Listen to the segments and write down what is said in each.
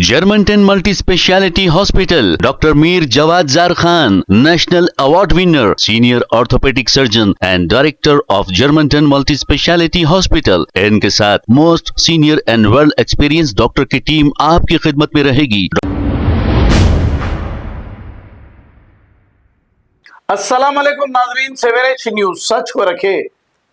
Germanton multi speciality hospital, doctor Mir Jawad Jar Khan, national award winner, senior orthopaedic surgeon and director of Germanton multi speciality hospital. इनके साथ most senior and well experience doctor की team आपकी खिदमत में रहेगी। अस्सलाम वालेकुम नाजरीन, सवेरे न्यूज सच को रखे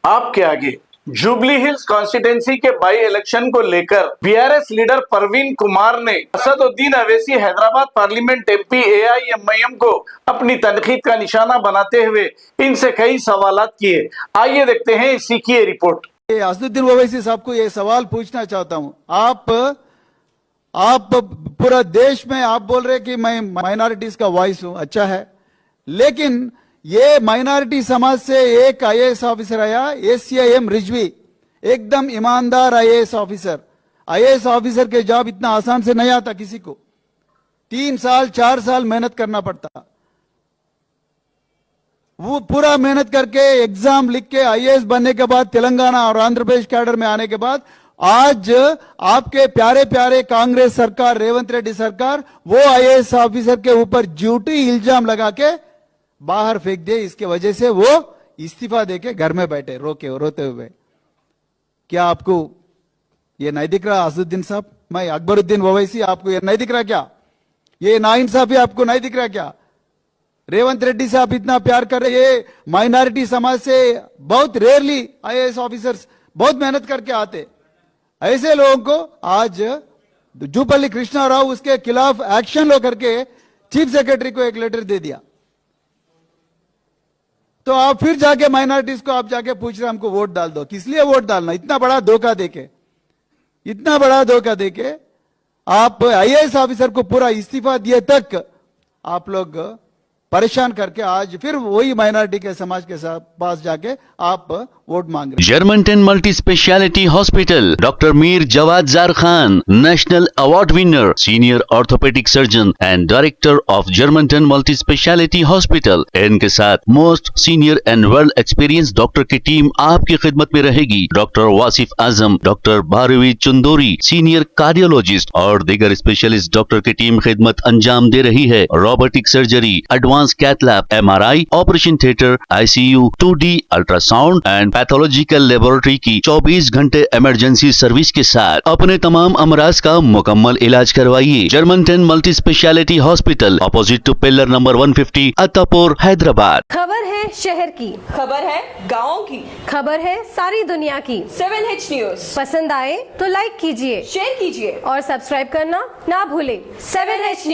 आपके आगे। जुबली हिल्स कॉन्स्टिट्यूंसी के बाई इलेक्शन को लेकर बीआरएस लीडर परवीन कुमार ने Asaduddin Owaisi Hyderabad parliament MP AIMIM को अपनी तनकीद का निशाना बनाते हुए इनसे कई सवालात किए। आइए देखते हैं इसी की रिपोर्ट। असदुद्दीन ओवैसी साहब को ये सवाल पूछना चाहता हूं। आप पूरा देश में आप बोल रहे कि मैं माइनॉरिटीज का वॉइस हूं, अच्छा है, लेकिन ये माइनॉरिटी समाज से एक आईएएस ऑफिसर आया, एससीआईएम रिजवी, एकदम ईमानदार आईएएस ऑफिसर। आईएएस ऑफिसर के जॉब इतना आसान से नहीं आता किसी को, 3 साल 4 साल मेहनत करना पड़ता। वो पूरा मेहनत करके एग्जाम लिख के आईएएस बनने के बाद तेलंगाना और आंध्र प्रदेश कैडर में आने के बाद आज आपके प्यारे प्यारे कांग्रेस सरकार, रेवंत रेड्डी सरकार, वो आईएएस ऑफिसर के ऊपर झूठी इल्जाम लगा के बाहर फेंक दे। इसके वजह से वो इस्तीफा देके घर में बैठे रोते हुए। क्या आपको ये नहीं दिख रहा असदुद्दीन साहब? मैं अकबरुद्दीन ओवैसी, आपको ये नहीं दिख रहा क्या? ये नाइंसाफी आपको नहीं दिख रहा क्या? रेवंत रेड्डी साहब इतना प्यार कर रहे, ये माइनॉरिटी समाज से बहुत रेयरली आईएएस ऑफिसर्स बहुत मेहनत करके आते। ऐसे लोगों को आज जूपल्ली कृष्णा राव उसके खिलाफ एक्शन लो करके चीफ सेक्रेटरी को एक लेटर दे दिया। तो आप फिर जाके माइनॉरिटीज को आप जाके पूछ रहे हमको वोट डाल दो। किस लिए वोट डालना? इतना बड़ा धोखा देके आप आईएएस ऑफिसर को पूरा इस्तीफा दिए तक आप लोग परेशान करके आज फिर वही माइनॉरिटी के समाज के साथ पास जाके आप वोट मांग रहे हैं। Germanton multi speciality hospital, doctor Mir Jawad Jar Khan, national award winner, senior orthopaedic surgeon and director of Germanton multi speciality hospital. इनके साथ most senior and well experience doctor की टीम आपकी खिदमत में रहेगी। Doctor Wasif Azam, doctor Bharvi Chundori, senior cardiologist और दीगर स्पेशलिस्ट डॉक्टर की टीम खिदमत अंजाम दे रही है। Robotic surgery, advance cath lab, MRI, operation theatre, ICU, 2D ultrasound and pathological laboratory की 24 घंटे इमरजेंसी सर्विस के साथ अपने तमाम अमराज का मुकम्मल इलाज करवाइए। Germanton multi speciality hospital, opposite to pillar number 150, Attapur, Hyderabad. खबर है शहर की, खबर है गाँव की, खबर है सारी दुनिया की। 7H न्यूज पसंद आए तो लाइक कीजिए, शेयर कीजिए और सब्सक्राइब करना ना भूलें। 7H news.